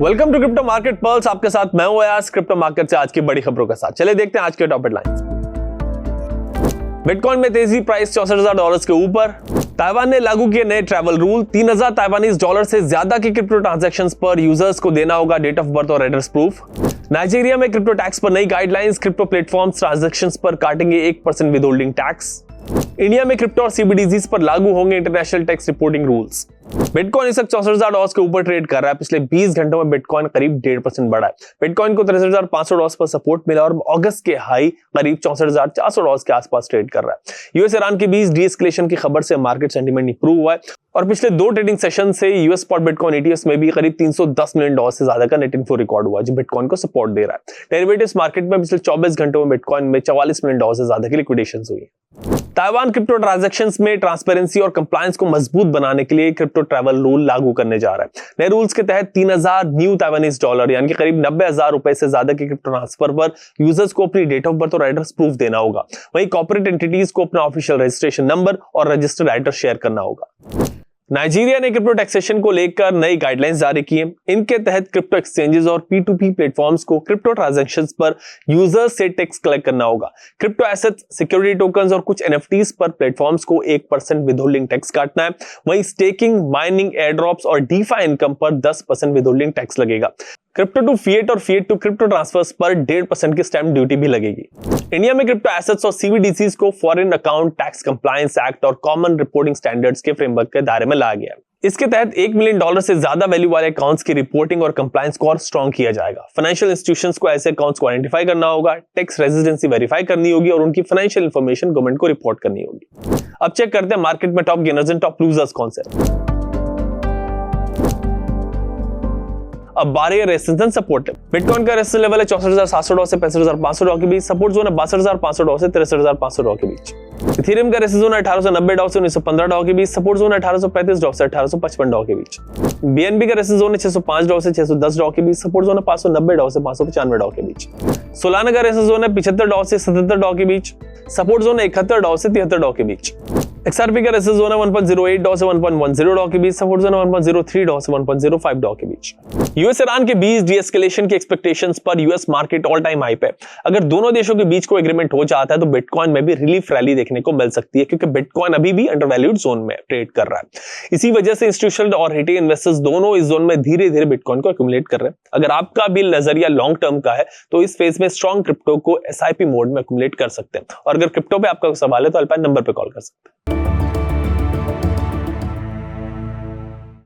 Welcome to crypto market pulse. आपके साथ मैं हूं अयाज, क्रिप्टो मार्केट से आज की बड़ी खबरों के साथ। चलिए देखते हैं आज के टॉप हेडलाइंस। बिटकॉइन में तेजी, प्राइस $64,000 के ऊपर। ताइवान ने लागू किए नए ट्रैवल रूल। 3,000 ताइवानीज डॉलर से ज्यादा के क्रिप्टो ट्रांजैक्शंस पर यूजर्स को देना होगा डेट ऑफ बर्थ और एड्रेस प्रूफ। नाइजीरिया में क्रिप्टो टैक्स पर नई गाइडलाइंस। क्रिप्टो प्लेटफॉर्म्स ट्रांजैक्शंस पर काटेंगे 1% विद होल्डिंग टैक्स। इंडिया में क्रिप्टो और सीबीडीजीज पर लागू होंगे international tax reporting rules. Bitcoin इस वक्त $64,000 के ऊपर ट्रेड कर रहा है। पिछले 20 घंटों में बिटकॉइन करीब 1.5% बढ़ा है। बिटकॉइन को $63,500 पर सपोर्ट मिला और अगस्त के हाई करीब $64,400 के आसपास ट्रेड कर रहा है। यूएस ईरान के बीच डीएस्केलेशन की खबर से मार्केट सेंटीमेंट इंप्रूव हुआ है और पिछले 2 ट्रेडिंग सेशन से यूएस स्पॉट बिटकॉइन ईटीएफ में भी करीब $310 मिलियन से ज्यादा का नेट इनफ्लो रिकॉर्ड हुआ, जो बिटकॉइन को सपोर्ट दे रहा है। डेरिवेटिव्स मार्केट में पिछले 24 घंटों में बिटकॉइन में $44 मिलियन से ज्यादा की लिक्विडेशन हुई है। ताइवान क्रिप्टो ट्रांजैक्शंस में ट्रांसपेरेंसी और कंप्लायंस को मजबूत बनाने के लिए क्रिप्टो ट्रैवल रूल लागू करने जा रहा है। नए रूल्स के तहत 3,000 न्यू ताइवानीज डॉलर यानी कि करीब $90,000 से ज्यादा के क्रिप्टो ट्रांसफर पर यूजर्स को अपनी डेट ऑफ बर्थ और एड्रेस प्रूफ देना होगा। वहीं कॉर्पोरेट एंटिटीज को अपना ऑफिशियल रजिस्ट्रेशन नंबर और रजिस्टर्ड एड्रेस शेयर करना होगा। नाइजीरिया ने क्रिप्टो टैक्सेशन को लेकर नई गाइडलाइंस जारी की है। इनके तहत क्रिप्टो एक्सचेंजेस और P2P प्लेटफॉर्म्स को क्रिप्टो ट्रांजैक्शंस पर यूजर्स से टैक्स कलेक्ट करना होगा। क्रिप्टो एसेट्स, सिक्योरिटी टोकन्स और कुछ NFTs पर प्लेटफॉर्म्स को 1% विदहोल्डिंग टैक्स काटना है। वहीं स्टेकिंग, माइनिंग, एयरड्रॉप्स और डीफाई इनकम पर 10% विदहोल्डिंग टैक्स लगेगा। क्रिप्टो टू फिएट और फिएट टू क्रिप्टो ट्रांसफर्स पर 1.5% की स्टैंप ड्यूटी भी लगेगी। इंडिया में क्रिप्टो एसेट्स और सीबीडीसीज को foreign account tax compliance act और कॉमन रिपोर्टिंग स्टैंडर्ड्स के फ्रेमवर्क के दायरे में लाया गया है। इसके तहत $1 मिलियन से ज्यादा वैल्यू वाले अकाउंट्स की रिपोर्टिंग और कंप्लायंस को और स्ट्रॉन्ग किया जाएगा। फाइनेंशियल इंस्टीट्यूशंस को ऐसे अकाउंट्स को आइडेंटिफाई करना होगा, टैक्स रेजिडेंसी वेरीफाई करनी होगी और उनकी फाइनेंशियल इंफॉर्मेशन गवर्नमेंट को रिपोर्ट करनी होगी। अब चेक करते हैं मार्केट में top gainers and top losers कौन से। अब बारह रेजिस्टेंस सपोर्ट है। बिटकॉइन का रेजिस्टेंस लेवल है $64,700 से $65,500 के बीच। सपोर्ट जोन है $62,500 से $63,500 के बीच। इथेरियम का रेजिस्टेंस जोन है $1,890 से $1,915 के बीच। सपोर्ट जोन है $1,835 से $1,855 के बीच। बीएनबी का रेजिस्टेंस जोन है $605 से $610 के बीच। सपोर्ट जोन है $590 से $595 के बीच। सोलाना का रेजिस्टेंस जोन है $75 से $77 के बीच। सपोर्ट जोन है $71 से $73 के बीच। XRP का रेजिस्टेंस जोन है $1.08 से $1.10 के बीच। सपोर्ट जोन है $1.03 से $1.05 के बीच। यूएस ईरान के बीच डीएस्केलेशन की एक्सपेक्टेशंस पर US market all time high पे। अगर दोनों देशों के बीच कोई एग्रीमेंट हो जाता है तो बिटकॉइन में भी रिलीफ रैली देखने को मिल सकती है, क्योंकि बिटकॉइन अभी भी अंडरवैल्यूड जोन में ट्रेड कर रहा है। इसी वजह से इंस्टीट्यूशनल और रिटेल इन्वेस्टर्स दोनों इस जोन में धीरे धीरे बिटकॉइन को एक्यूमुलेट कर रहे हैं। अगर आपका भी नजरिया लॉन्ग टर्म का है तो इस फेज में स्ट्रॉन्ग क्रिप्टो को SIP मोड में एक्यूमुलेट कर सकते हैं। और अगर क्रिप्टो पे आपका सवाल है तो हेल्पलाइन नंबर पे कॉल कर सकते हैं।